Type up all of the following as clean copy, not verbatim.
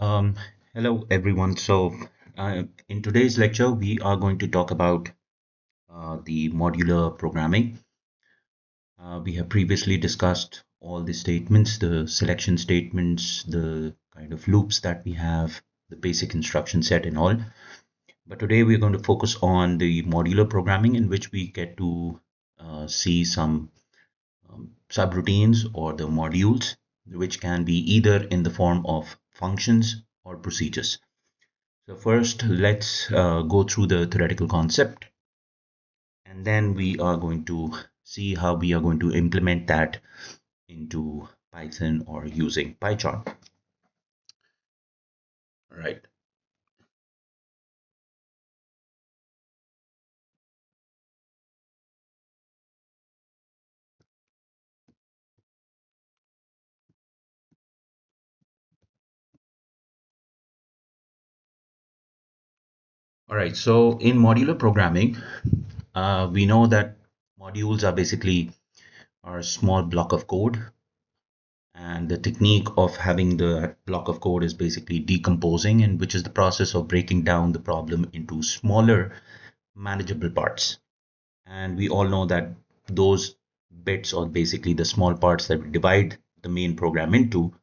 Um, Hello everyone. In today's lecture, we are going to talk about the modular programming. We have previously discussed all the statements, the selection statements, the kind of loops that we have, the basic instruction set and all. But today we're going to focus on the modular programming in which we get to see some subroutines or the modules, which can be either in the form of functions or procedures. So first, let's go through the theoretical concept, and then we are going to see how we are going to implement that into Python or using PyCharm. All right. All right. So in modular programming, we know that modules are basically a small block of code, and the technique of having the block of code is basically decomposing, and which is the process of breaking down the problem into smaller, manageable parts. And we all know that those bits, or basically the small parts that we divide the main program into,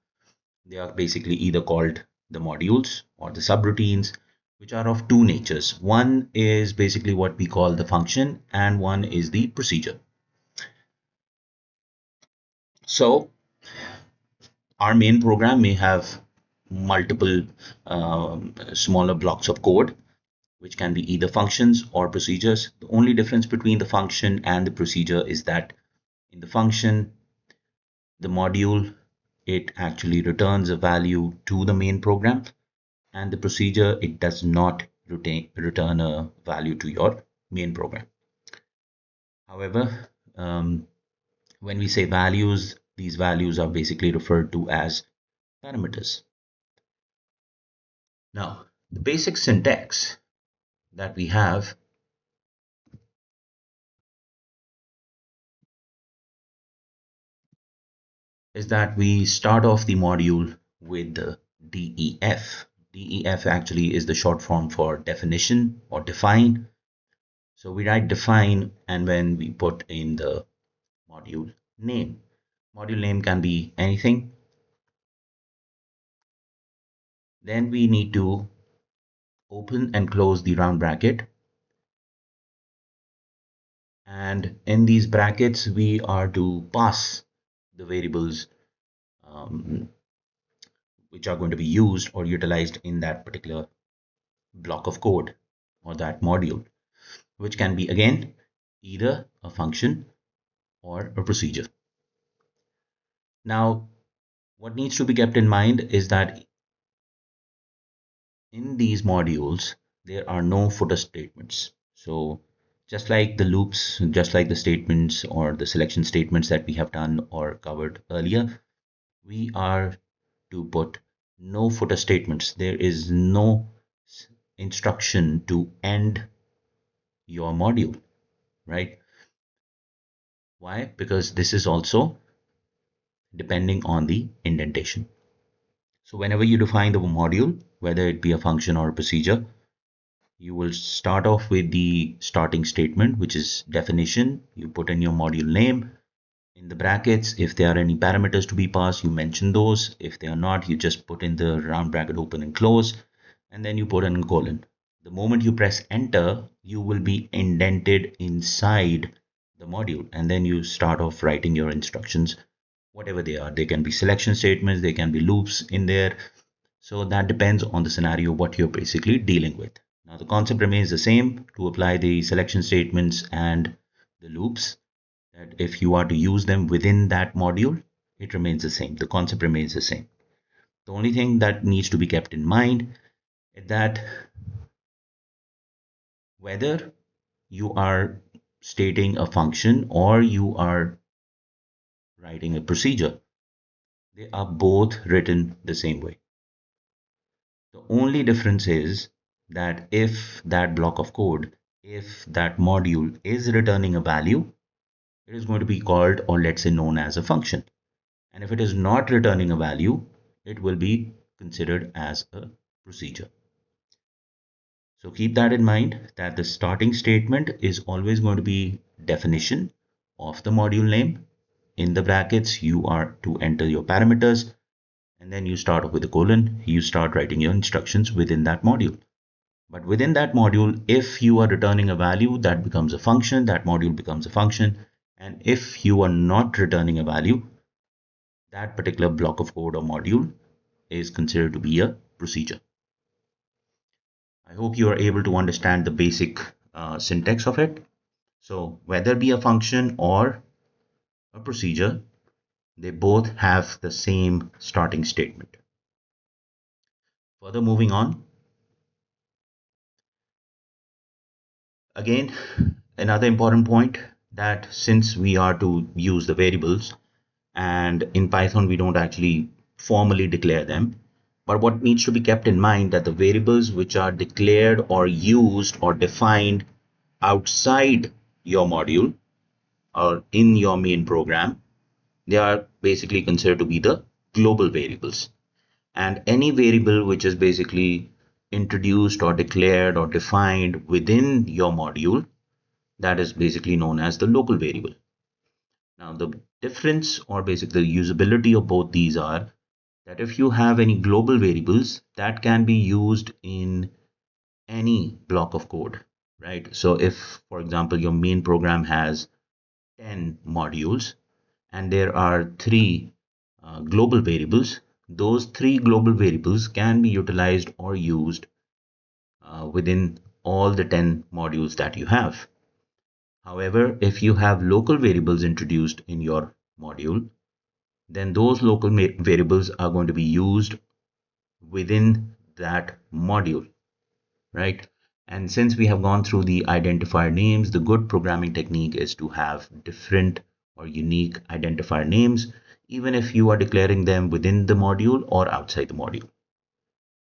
they are basically either called the modules or the subroutines, which are of two natures. One is basically what we call the function, and one is the procedure. So our main program may have multiple smaller blocks of code, which can be either functions or procedures. The only difference between the function and the procedure is that in the function, the module, it actually returns a value to the main program, and the procedure, it does not return a value to your main program. However, when we say values, these values are basically referred to as parameters. Now, the basic syntax that we have is that we start off the module with the DEF. DEF actually is the short form for definition or define. So we write define, and when we put in the module name. Module name can be anything. Then we need to open and close the round bracket. And in these brackets, we are to pass the variables which are going to be used or utilized in that particular block of code or that module, which can be again either a function or a procedure. Now, what needs to be kept in mind is that in these modules, there are no footer statements. So just like the loops, just like the statements or the selection statements that we have done or covered earlier, we are to put no footer statements. There is no instruction to end your module, right? Why? Because this is also depending on the indentation. So whenever you define the module, whether it be a function or a procedure, you will start off with the starting statement, which is definition. You put in your module name. In the brackets, if there are any parameters to be passed, you mention those. If they are not, you just put in the round bracket open and close, and then you put in a colon. The moment you press enter, you will be indented inside the module, and then you start off writing your instructions, whatever they are. They can be selection statements, they can be loops in there. So that depends on the scenario, what you're basically dealing with. Now the concept remains the same to apply the selection statements and the loops, that if you are to use them within that module, it remains the same. The concept remains the same. The only thing that needs to be kept in mind is that whether you are stating a function or you are writing a procedure, they are both written the same way. The only difference is that if that block of code, if that module is returning a value, it is going to be called, or let's say known as, a function. And if it is not returning a value, it will be considered as a procedure. So keep that in mind that the starting statement is always going to be definition of the module name. In the brackets, you are to enter your parameters, and then you start off with a colon. You start writing your instructions within that module. But within that module, if you are returning a value, that becomes a function, that module becomes a function. And if you are not returning a value, that particular block of code or module is considered to be a procedure. I hope you are able to understand the basic syntax of it. So whether it be a function or a procedure, they both have the same starting statement. Further moving on, again, another important point that since we are to use the variables, and in Python we don't actually formally declare them, but what needs to be kept in mind that the variables which are declared or used or defined outside your module or in your main program, they are basically considered to be the global variables. And any variable which is basically introduced or declared or defined within your module, that is basically known as the local variable. Now, the difference or basically the usability of both these are that if you have any global variables, that can be used in any block of code, right? So if, for example, your main program has 10 modules and there are three global variables, those three global variables can be utilized or used within all the 10 modules that you have. However, if you have local variables introduced in your module, then those local variables are going to be used within that module, right? And since we have gone through the identifier names, the good programming technique is to have different or unique identifier names, even if you are declaring them within the module or outside the module,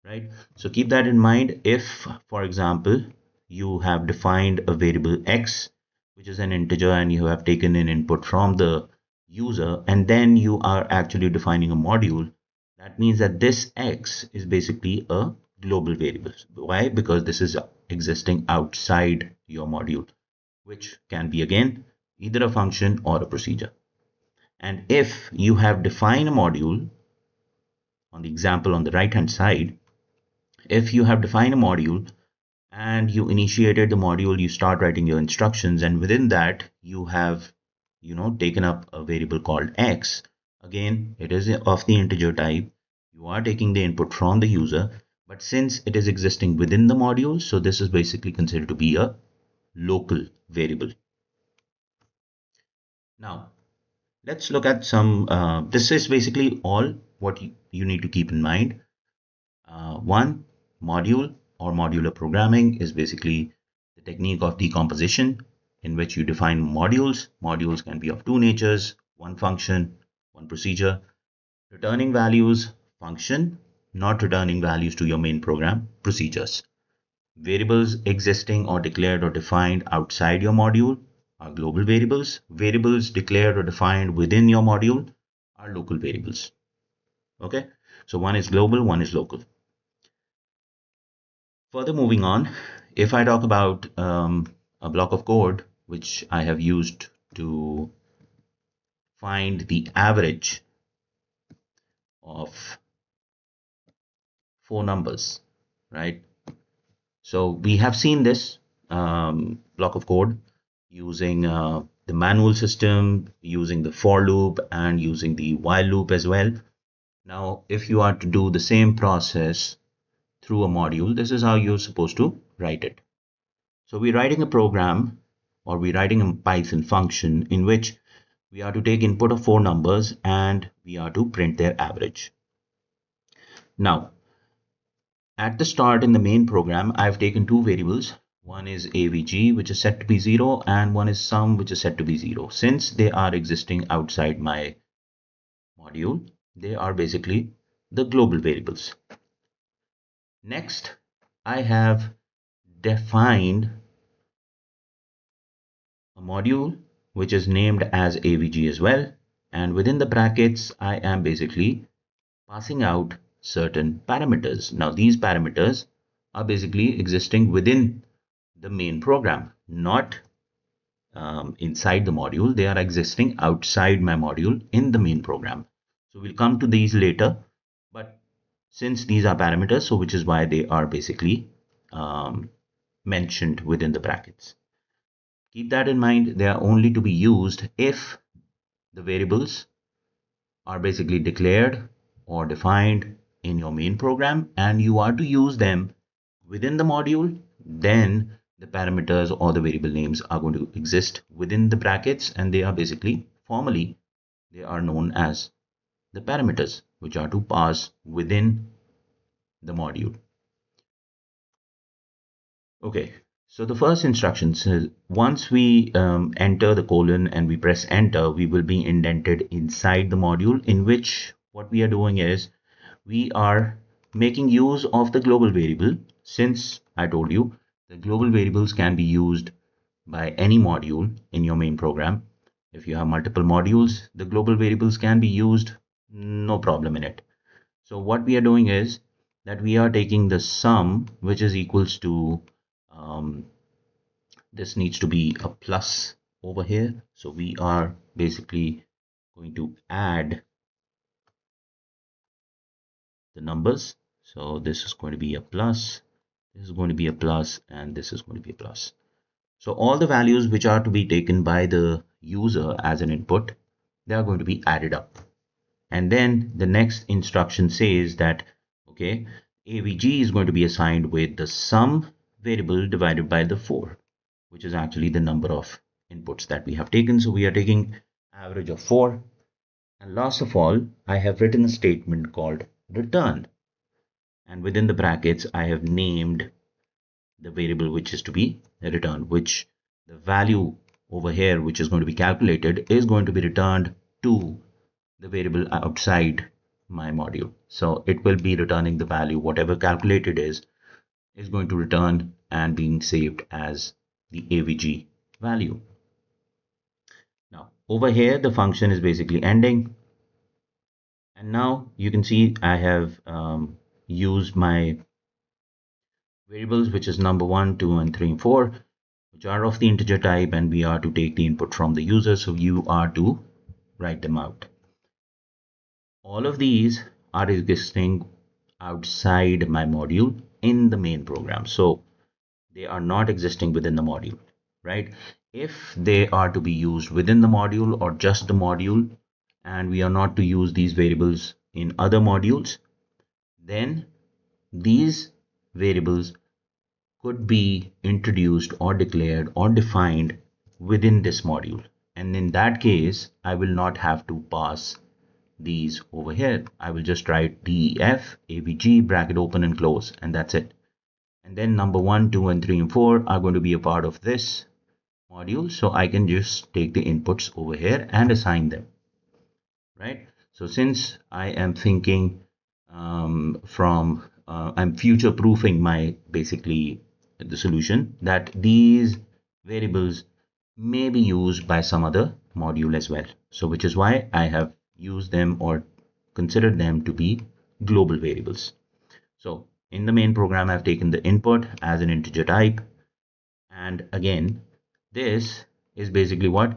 right? So keep that in mind. If, for example, you have defined a variable x, which is an integer, and you have taken an input from the user, and then you are actually defining a module, that means that this x is basically a global variable. Why? Because this is existing outside your module, which can be again either a function or a procedure. And if you have defined a module, on the example on the right hand side, if you have defined a module and you initiated the module, you start writing your instructions, and within that you have taken up a variable called x. Again, it is of the integer type. You are taking the input from the user, but since it is existing within the module, so this is basically considered to be a local variable. Now let's look at some this is basically all what you need to keep in mind. One, module or modular programming is basically the technique of decomposition in which you define modules. Modules can be of two natures, one function, one procedure. Returning values, function, not returning values to your main program, procedures. Variables existing or declared or defined outside your module are global variables. Variables declared or defined within your module are local variables. Okay, so one is global, one is local. Further moving on, if I talk about a block of code which I have used to find the average of four numbers, right? So we have seen this block of code using the manual system, using the for loop, and using the while loop as well. Now, if you are to do the same process through a module, this is how you're supposed to write it. So we're writing a program or we're writing a Python function in which we are to take input of four numbers and we are to print their average. Now, at the start in the main program, I've taken two variables. One is avg, which is set to be 0, and one is sum, which is set to be 0. Since they are existing outside my module, they are basically the global variables. Next, I have defined a module which is named as avg as well, and within the brackets I am basically passing out certain parameters. Now, these parameters are basically existing within the main program, not inside the module. They are existing outside my module in the main program. So we'll come to these later, but since these are parameters, so which is why they are basically mentioned within the brackets. Keep that in mind. They are only to be used if the variables are basically declared or defined in your main program and you are to use them within the module. Then the parameters or the variable names are going to exist within the brackets, and they are basically formally they are known as the parameters, which are to pass within the module. Okay, so the first instruction says once we enter the colon and we press enter, we will be indented inside the module, in which what we are doing is we are making use of the global variable. Since I told you the global variables can be used by any module in your main program. If you have multiple modules, the global variables can be used, no problem in it. So what we are doing is that we are taking the sum, which is equals to this needs to be a plus over here. So we are basically going to add the numbers. So this is going to be a plus, this is going to be a plus, and this is going to be a plus. So all the values which are to be taken by the user as an input, they are going to be added up. And then the next instruction says that, okay, AVG is going to be assigned with the sum variable divided by the 4, which is actually the number of inputs that we have taken. So we are taking average of 4. And last of all, I have written a statement called return. And within the brackets, I have named the variable which is to be returned, which the value over here, which is going to be calculated, is going to be returned to the variable outside my module. So it will be returning the value, whatever calculated is going to return and being saved as the AVG value. Now over here, the function is basically ending. And now you can see I have used my variables, which is number 1, 2, and 3, and 4, which are of the integer type, and we are to take the input from the user. So you are to write them out. All of these are existing outside my module in the main program. So they are not existing within the module, right? If they are to be used within the module or just the module, and we are not to use these variables in other modules, then these variables could be introduced or declared or defined within this module. And in that case, I will not have to pass these over here. I will just write def avg bracket open and close, and that's it. And then number 1, 2, and 3, and 4 are going to be a part of this module. So I can just take the inputs over here and assign them, right? So since I am thinking I'm future proofing my basically the solution, that these variables may be used by some other module as well. So which is why I have used them or considered them to be global variables. So in the main program, I've taken the input as an integer type. And again, this is basically what?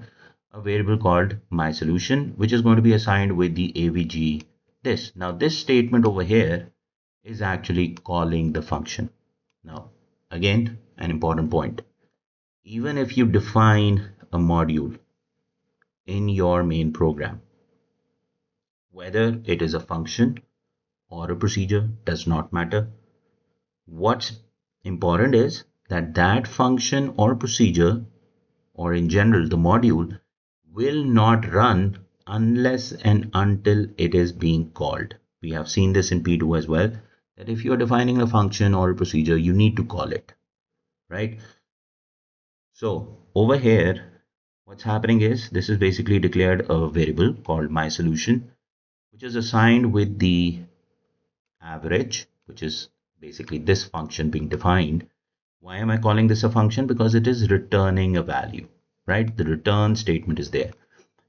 A variable called my solution, which is going to be assigned with the avg this. Now this statement over here is actually calling the function. Now again, an important point. Even if you define a module in your main program, whether it is a function or a procedure does not matter. What's important is that that function or procedure, or in general the module, will not run unless and until it is being called. We have seen this in P2 as well, that if you're defining a function or a procedure, you need to call it, right? So over here, what's happening is this is basically declared a variable called my solution, which is assigned with the average, which is basically this function being defined. Why am I calling this a function? Because it is returning a value, right? The return statement is there.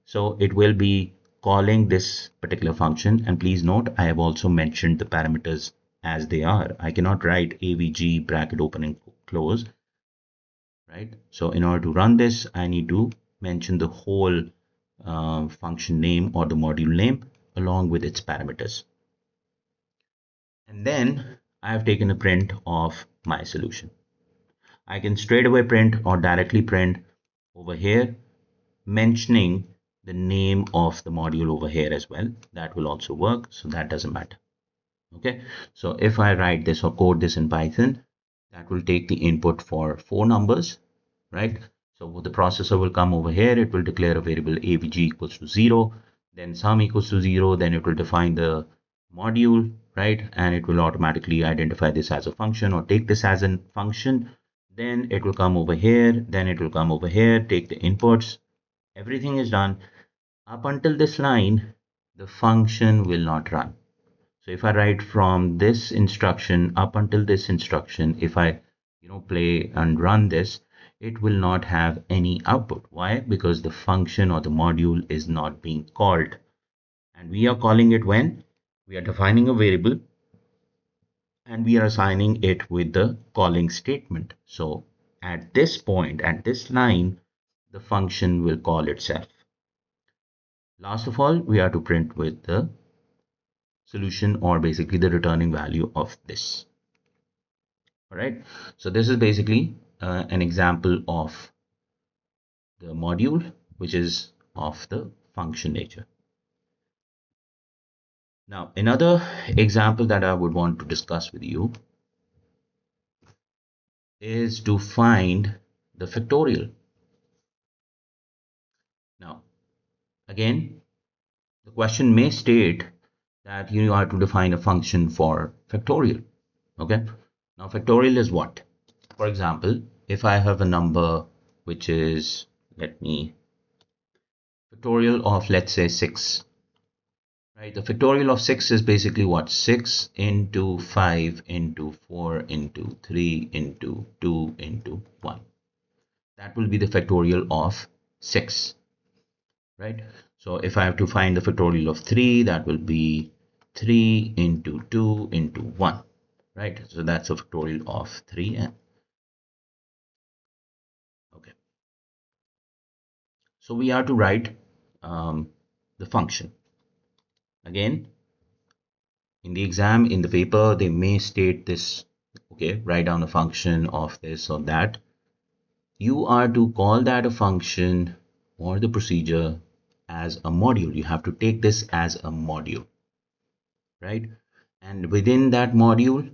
So it will be calling this particular function. And please note, I have also mentioned the parameters as they are. I cannot write avg bracket open and close, right? So in order to run this, I need to mention the whole function name or the module name along with its parameters. And then I have taken a print of my solution. I can straight away print or directly print over here, mentioning the name of the module over here as well. That will also work, so that doesn't matter. Okay, so if I write this or code this in Python, that will take the input for 4 numbers, right? So the processor will come over here, it will declare a variable avg equals to 0, then sum equals to 0, then it will define the module, right? And it will automatically identify this as a function or take this as a function. Then it will come over here, then it will come over here, take the inputs. Everything is done. Up until this line, the function will not run. So if I write from this instruction up until this instruction, if I play and run this, it will not have any output. Why? Because the function or the module is not being called. And we are calling it when we are defining a variable and we are assigning it with the calling statement. So at this point, at this line, the function will call itself. Last of all, we are to print with the solution or basically the returning value of this. All right, so this is basically an example of the module, which is of the function nature. Now, another example that I would want to discuss with you is to find the factorial. Now, again, the question may state that you are to define a function for factorial. Okay, now factorial is what? For example, if I have a number which is, factorial of, let's say, 6, right? The factorial of 6 is basically what? 6 into 5 into 4 into 3 into 2 into 1. That will be the factorial of 6, right? So if I have to find the factorial of 3, that will be 3 into 2 into 1, right? So that's a factorial of 3n. Okay. So we are to write the function. Again, in the exam, in the paper, they may state this, okay, write down a function of this or that. You are to call that a function or the procedure as a module. You have to take this as a module, right? And within that module,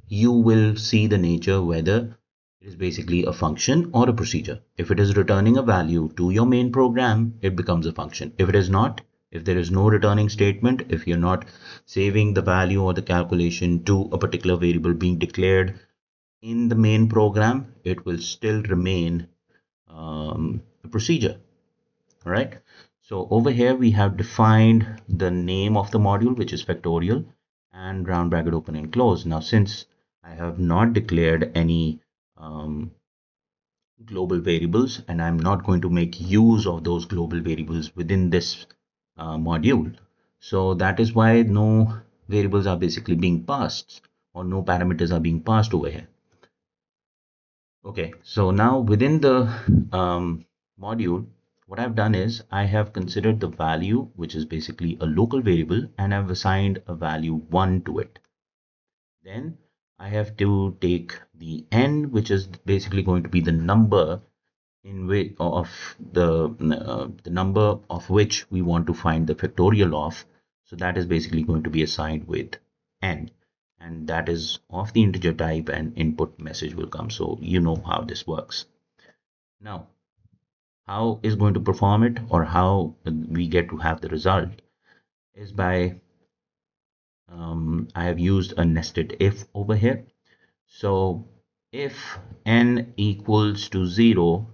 you will see the nature whether it is basically a function or a procedure. If it is returning a value to your main program, it becomes a function. If it is not, if there is no returning statement, if you're not saving the value or the calculation to a particular variable being declared in the main program, it will still remain a procedure. All right. So over here we have defined the name of the module, which is factorial, and round bracket open and close. Now, since I have not declared any global variables and I'm not going to make use of those global variables within this module, so that is why no variables are basically being passed or no parameters are being passed over here. Okay, so now within the module, what I've done is I have considered the value, which is basically a local variable, and I've assigned a value 1 to it. Then I have to take the n, which is basically going to be the number in which of the number of which we want to find the factorial of. So that is basically going to be assigned with n, and that is of the integer type, and input message will come. So you know how this works. Now, how is going to perform it, or how we get to have the result, is by I have used a nested if over here. So if n equals to 0,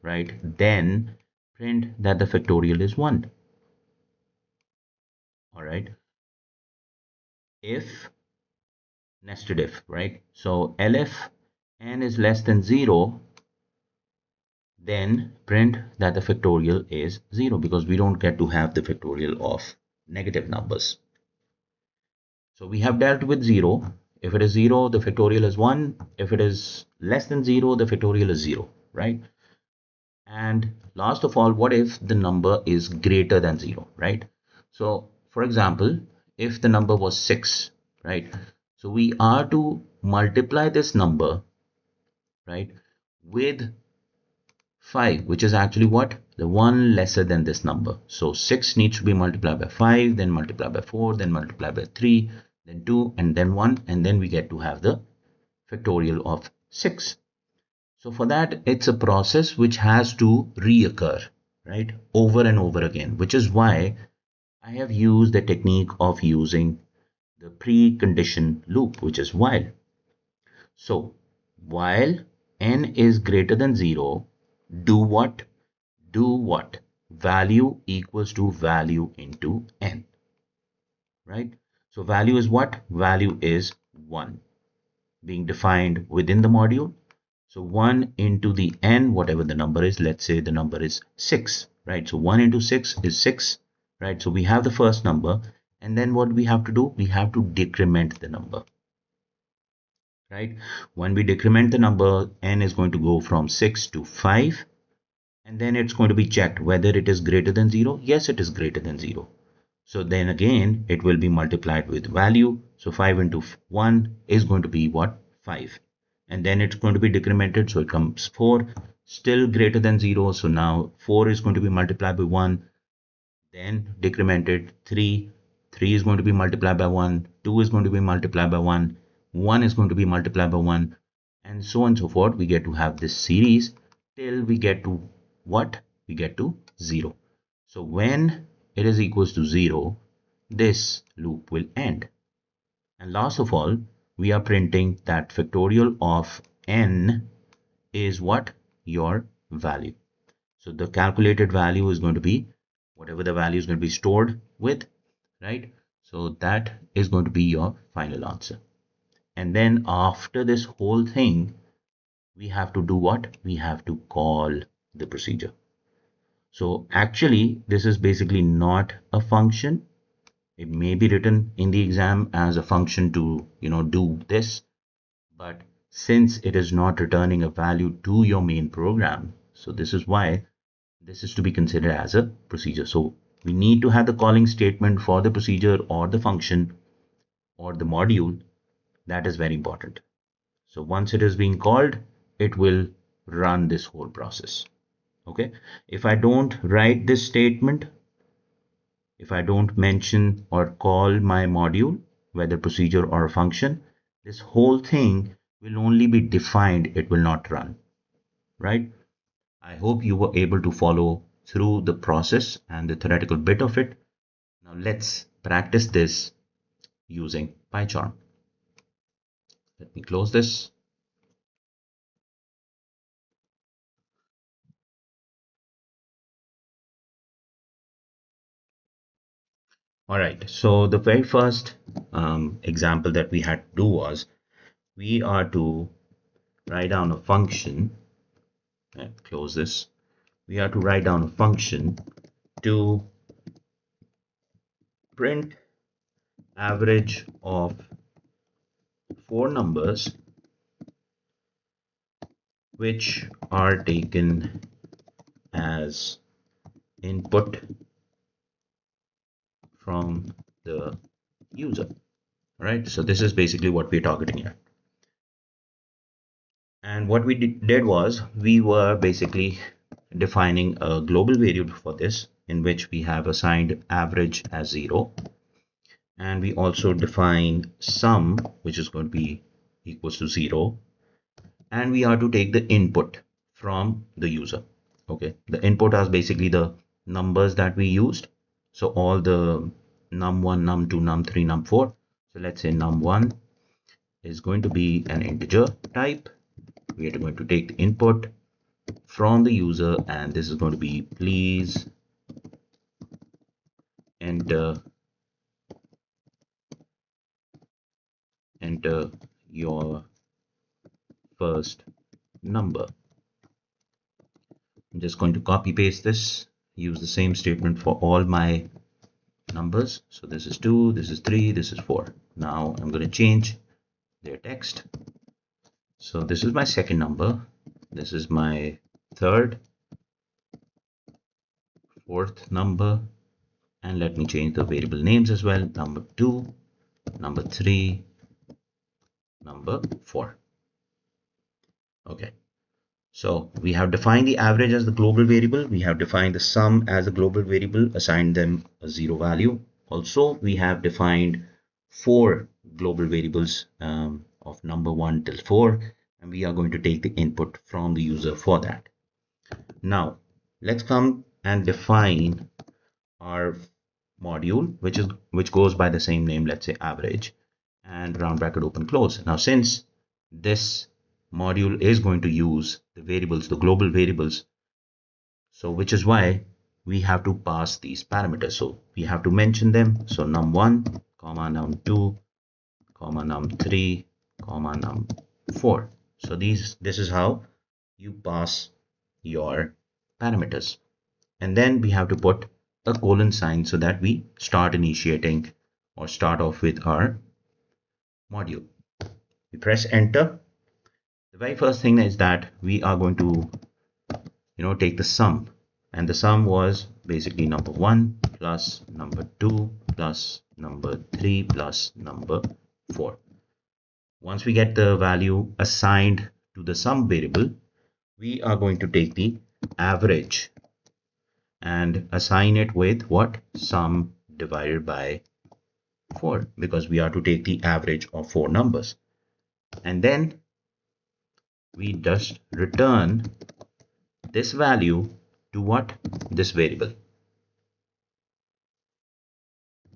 right, then print that the factorial is 1. All right. If nested if, right? So elif n is less than 0, then print that the factorial is 0 because we don't get to have the factorial of negative numbers. So we have dealt with 0. If it is 0, the factorial is 1. If it is less than 0, the factorial is 0, right? And last of all, what if the number is greater than 0, right? So for example, if the number was 6, right? So we are to multiply this number, right, with 5, which is actually what? The one lesser than this number. So 6 needs to be multiplied by 5, then multiplied by 4, then multiplied by 3, then 2, and then 1, and then we get to have the factorial of 6. So for that, it's a process which has to reoccur, right, over and over again, which is why I have used the technique of using the precondition loop, which is while. So while n is greater than 0, do what? Do what? Value equals to value into n, right? So value is what? Value is 1 being defined within the module. So 1 into the n, whatever the number is, let's say the number is 6, right? So 1 into 6 is 6, right? So we have the first number, and then what we have to do? We have to decrement the number, right? When we decrement the number, n is going to go from 6 to 5, and then it's going to be checked whether it is greater than 0. Yes, it is greater than 0. So then again, it will be multiplied with value. So 5 into 1 is going to be what? 5. And then it's going to be decremented. So it comes 4, still greater than 0. So now 4 is going to be multiplied by 1, then decremented 3. 3 is going to be multiplied by 1. 2 is going to be multiplied by 1. 1 is going to be multiplied by 1. And so on and so forth. We get to have this series till we get to what? We get to 0. So when it is equals to 0, this loop will end. And last of all, we are printing that factorial of n is what? Your value. So the calculated value is going to be whatever the value is going to be stored with, right? So that is going to be your final answer. And then after this whole thing, we have to do what? We have to call the procedure. So actually, this is basically not a function. It may be written in the exam as a function to, do this, but since it is not returning a value to your main program, so this is why this is to be considered as a procedure. So we need to have the calling statement for the procedure or the function or the module. That is very important. So once it is being called, it will run this whole process. Okay. If I don't write this statement, if I don't mention or call my module, whether procedure or a function, this whole thing will only be defined, it will not run, right? I hope you were able to follow through the process and the theoretical bit of it. Now let's practice this using PyCharm. Let me close this. All right, so the very first example that we had to do was we are to write down a function. Close this. We are to write down a function to print average of 4 numbers which are taken as input from the user. All right, so this is basically what we're targeting here. And what we did was we were basically defining a global variable for this, in which we have assigned average as 0, and we also define sum, which is going to be equals to 0, and we are to take the input from the user. Okay, the input are basically the numbers that we used. So all the num1, num2, num3, num4. So let's say num1 is going to be an integer type. We are going to take the input from the user, and this is going to be please enter your first number. I'm just going to copy paste this, use the same statement for all my numbers. So this is 2, this is 3, this is 4. Now I'm going to change their text. So this is my second number, this is my third, fourth number, and let me change the variable names as well. Number 2, number 3, number 4. Okay. So we have defined the average as the global variable. We have defined the sum as a global variable, assigned them a 0 value. Also, we have defined 4 global variables of number 1 till 4, and we are going to take the input from the user for that. Now, let's come and define our module, which goes by the same name, let's say average, and round bracket open close. Now, since this module is going to use the variables, the global variables, so which is why we have to pass these parameters. So we have to mention them. So num1 comma num2 comma num3 comma num4. So this is how you pass your parameters, and then we have to put a colon sign so that we start initiating or start off with our module. We press enter. The very first thing is that we are going to take the sum, and the sum was basically number 1 plus number 2 plus number 3 plus number 4. Once we get the value assigned to the sum variable, we are going to take the average and assign it with what? Sum divided by 4, because we are to take the average of 4 numbers. And then we just return this value to what? This variable,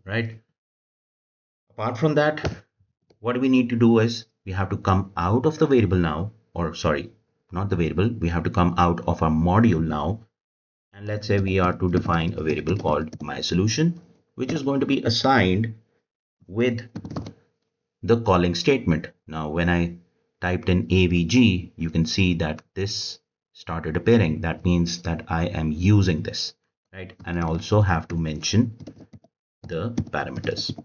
right? Apart from that, what we need to do is we have to come out of the variable now, or sorry, not the variable, we have to come out of our module now, and let's say we are to define a variable called my solution, which is going to be assigned with the calling statement. Now when I typed in avg, you can see that this started appearing. That means that I am using this, right? And I also have to mention the parameters.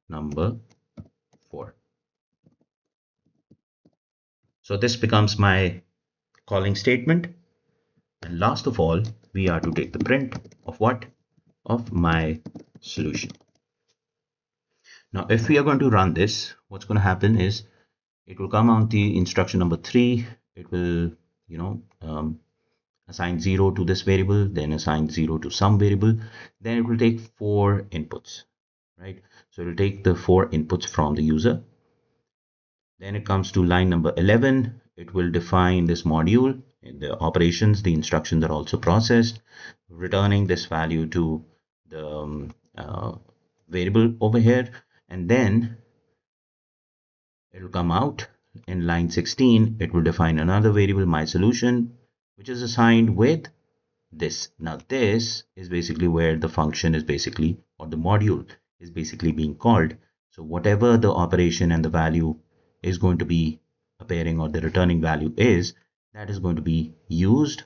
Number 4. So this becomes my calling statement. And last of all, we are to take the print of what? Of my solution. Now, if we are going to run this, what's going to happen is it will come on the instruction number 3. It will, assign 0 to this variable, then assign 0 to some variable. Then it will take 4 inputs, right? So it will take the 4 inputs from the user. Then it comes to line number 11. It will define this module. The operations, the instructions are also processed, returning this value to the variable over here. And then it will come out in line 16. It will define another variable, my solution, which is assigned with this. Now this is basically where the function is basically, or the module is basically being called. So whatever the operation and the value is going to be appearing, or the returning value is, that is going to be used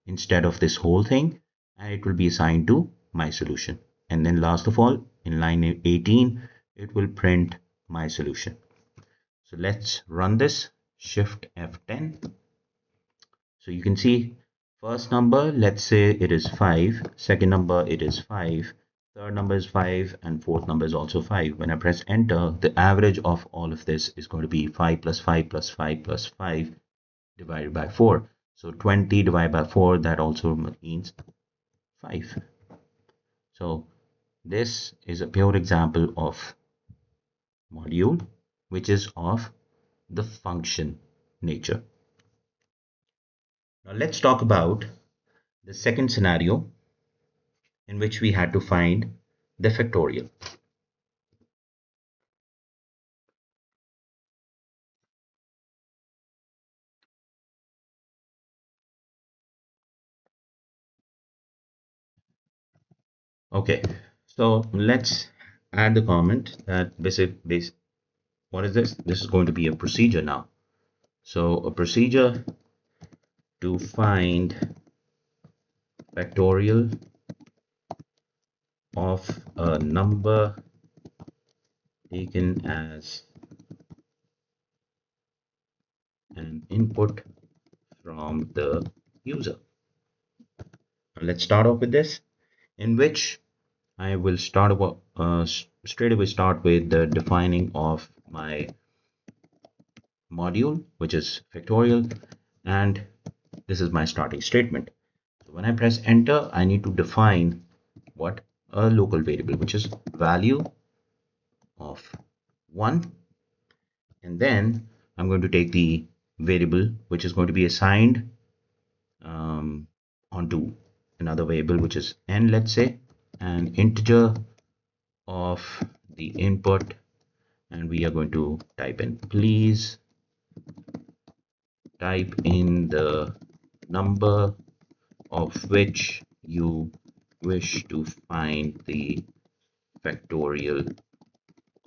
instead of this whole thing, and it will be assigned to my solution. And then last of all, in line 18, it will print my solution. So let's run this. Shift F10. So you can see first number, let's say it is 5, second number it is 5, third number is 5, and fourth number is also 5. When I press enter, the average of all of this is going to be 5 plus 5 plus 5 plus 5 divided by 4. So 20 divided by 4, that also means 5. So this is a pure example of module, which is of the function nature. Now let's talk about the second scenario in which we had to find the factorial. Okay, so let's add the comment that what is this? This is going to be a procedure now. So a procedure to find factorial of a number taken as an input from the user. Let's start off with this, in which I will straight away start with the defining of my module, which is factorial, and this is my starting statement. So when I press enter, I need to define what a local variable, which is value of 1, and then I'm going to take the variable which is going to be assigned onto another variable, which is n, let's say, an integer of the input, and we are going to type in, please type in the number of which you wish to find the factorial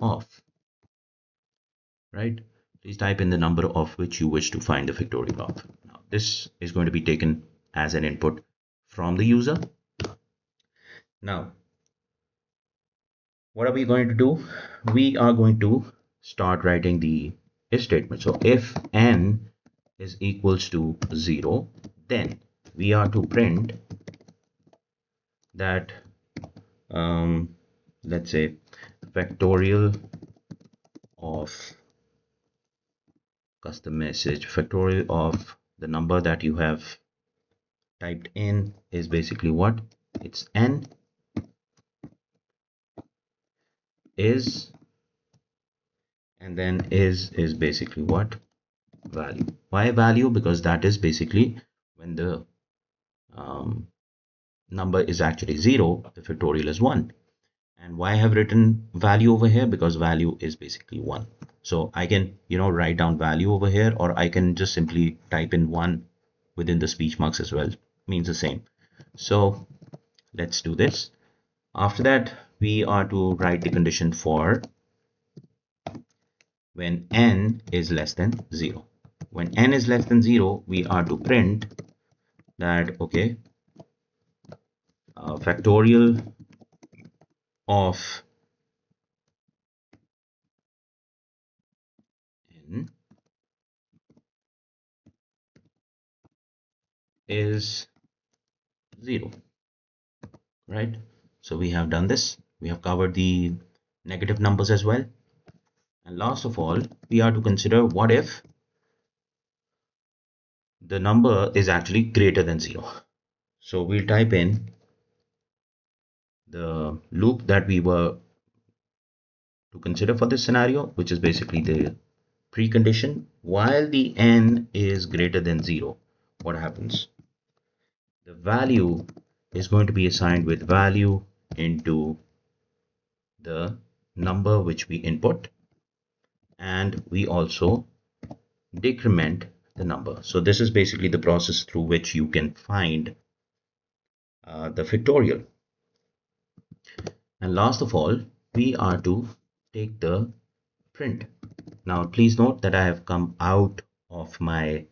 of, right? Please type in the number of which you wish to find the factorial of. Now, this is going to be taken as an input from the user. Now, what are we going to do? We are going to start writing the if statement. So if n is equals to 0, then we are to print that let's say factorial of custom message, factorial of the number that you have typed in is basically what? It's n is, and then is basically what? Value. Why value? Because that is basically when the number is actually 0, the factorial is 1. And why I have written value over here? Because value is basically 1. So I can, write down value over here, or I can just simply type in 1 within the speech marks as well. Means the same. So let's do this. After that, we are to write the condition for when n is less than 0. When n is less than 0, we are to print that, okay, factorial of n is 0, right? So we have done this. We have covered the negative numbers as well. And last of all, we are to consider what if the number is actually greater than 0. So we'll type in the loop that we were to consider for this scenario, which is basically the precondition. While the n is greater than 0, what happens? The value is going to be assigned with value into the number which we input, and we also decrement the number. So this is basically the process through which you can find the factorial. And last of all, we are to take the print. Now please note that I have come out of my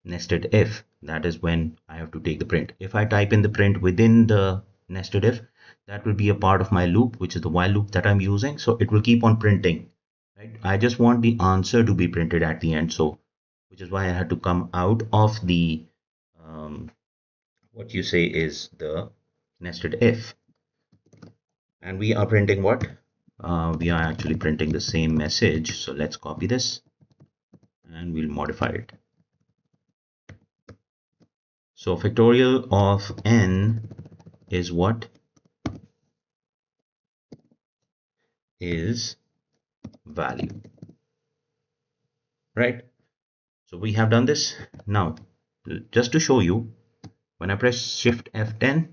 nested if. That is when I have to take the print. If I type in the print within the nested if, that will be a part of my loop, which is the while loop that I'm using. So it will keep on printing, right? I just want the answer to be printed at the end. So which is why I had to come out of the what you say is the nested if. And we are printing what? We are actually printing the same message. So let's copy this and we'll modify it. So factorial of n is what? Is value, right? So we have done this. Now, just to show you, when I press Shift F10,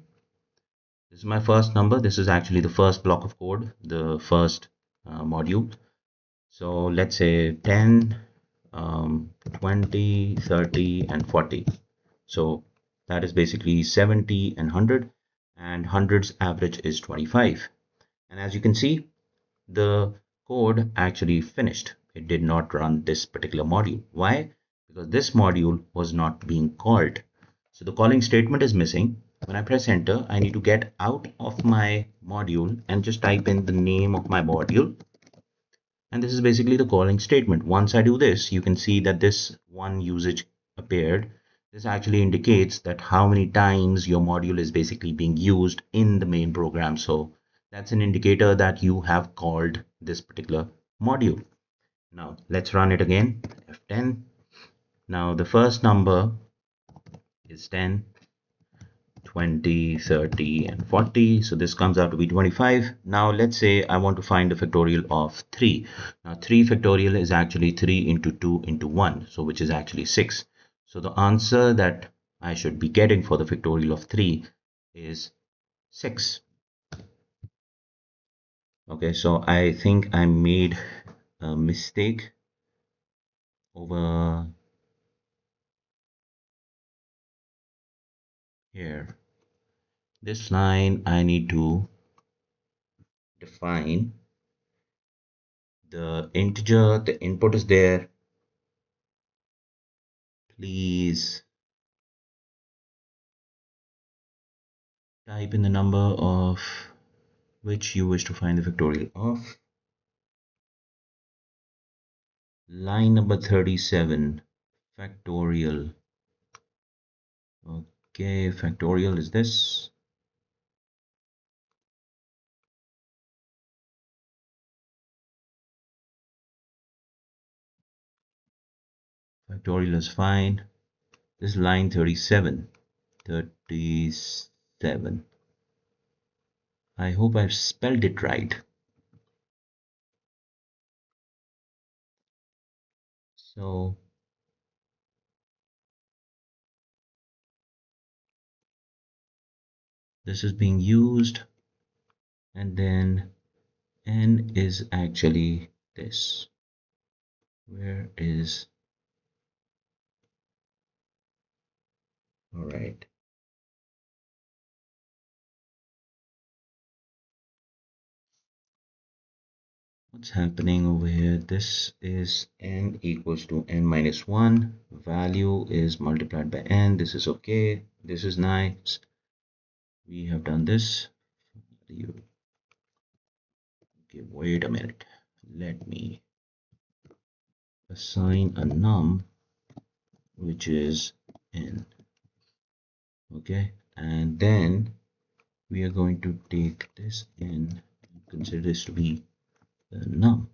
this is my first number. This is actually the first block of code, the first module. So let's say 10, 20, 30, and 40. So that is basically 70 and 100, and 100's average is 25. And as you can see, the code actually finished. It did not run this particular module. Why? Because this module was not being called. So the calling statement is missing. When I press enter, I need to get out of my module and just type in the name of my module. And this is basically the calling statement. Once I do this, you can see that this one usage appeared. This actually indicates that how many times your module is basically being used in the main program. So that's an indicator that you have called this particular module. Now let's run it again, F10. Now the first number is 10, 20, 30, and 40. So this comes out to be 25. Now let's say I want to find the factorial of 3. Now 3 factorial is actually 3 into 2 into 1, so which is actually 6. So the answer that I should be getting for the factorial of 3 is 6. Okay, so I think I made a mistake over here. This line I need to define the integer, the input is there. Please type in the number of which you wish to find the factorial of. Line number 37, factorial. Okay, factorial is this. Factorial is fine. This is line 37. 37. I hope I've spelled it right. So this is being used, and then n is actually this. Where is, all right. What's happening over here? This is n equals to n minus 1. Value is multiplied by n. This is okay. This is nice. We have done this. Okay, wait a minute. Let me assign a num which is n. Okay, and then we are going to take this n and consider this to be the num.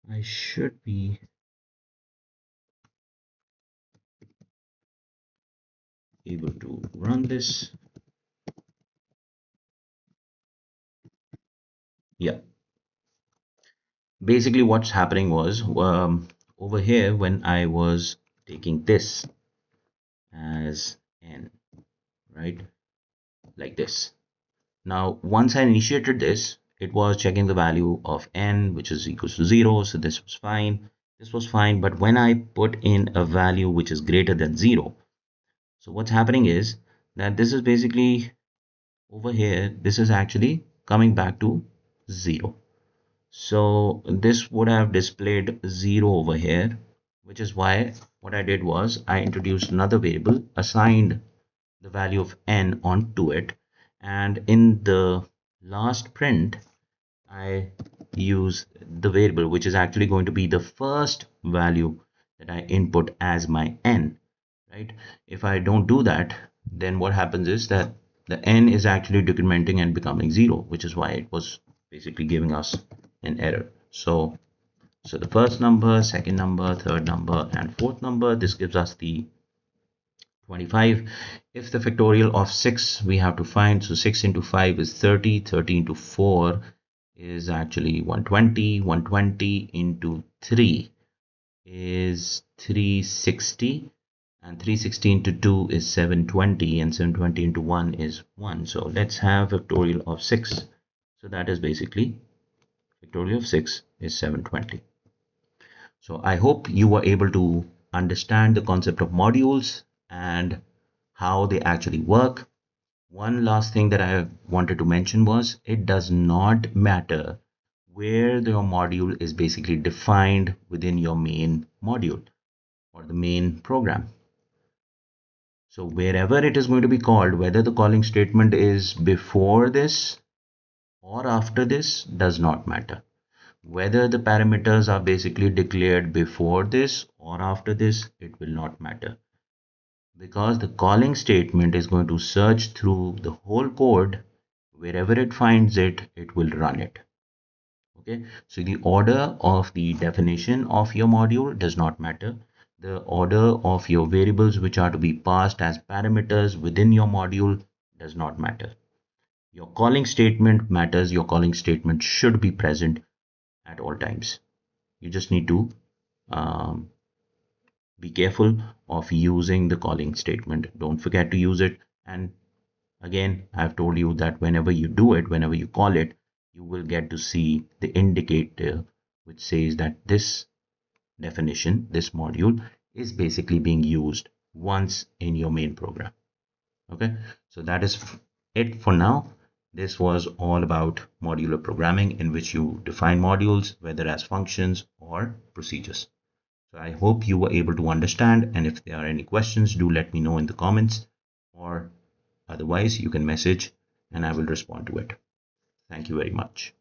I should be able to run this. Yeah, basically what's happening was over here when I was taking this as n, right, like this. Now once I initiated this, it was checking the value of n, which is equals to 0, so this was fine. This was fine, but when I put in a value which is greater than 0, so what's happening is that this is basically over here, this is actually coming back to 0. So this would have displayed 0 over here, which is why what I did was I introduced another variable, assigned the value of n onto it, and in the last print I use the variable which is actually going to be the first value that I input as my n, right? If I don't do that, then what happens is that the n is actually decrementing and becoming 0, which is why it was basically giving us an error. So the first number, second number, third number, and fourth number, this gives us the 25. If the factorial of 6 we have to find, so 6 into 5 is 30, 30 into 4 is actually 120, 120 into 3 is 360, and 360 into 2 is 720, and 720 into 1 is 1. So let's have factorial of 6. So that is basically factorial of 6 is 720. So I hope you were able to understand the concept of modules and how they actually work. One last thing that I wanted to mention was it does not matter where your module is basically defined within your main module or the main program. So wherever it is going to be called, whether the calling statement is before this or after this does not matter. Whether the parameters are basically declared before this or after this, it will not matter, because the calling statement is going to search through the whole code. Wherever it finds it, it will run it. Okay, so the order of the definition of your module does not matter. The order of your variables which are to be passed as parameters within your module does not matter. Your calling statement matters. Your calling statement should be present at all times. You just need to um, be careful of using the calling statement. Don't forget to use it. And again, I've told you that whenever you do it, whenever you call it, you will get to see the indicator which says that this definition, this module, is basically being used once in your main program. Okay, so that is it for now. This was all about modular programming, in which you define modules, whether as functions or procedures. So I hope you were able to understand, and if there are any questions, do let me know in the comments, or otherwise you can message and I will respond to it. Thank you very much.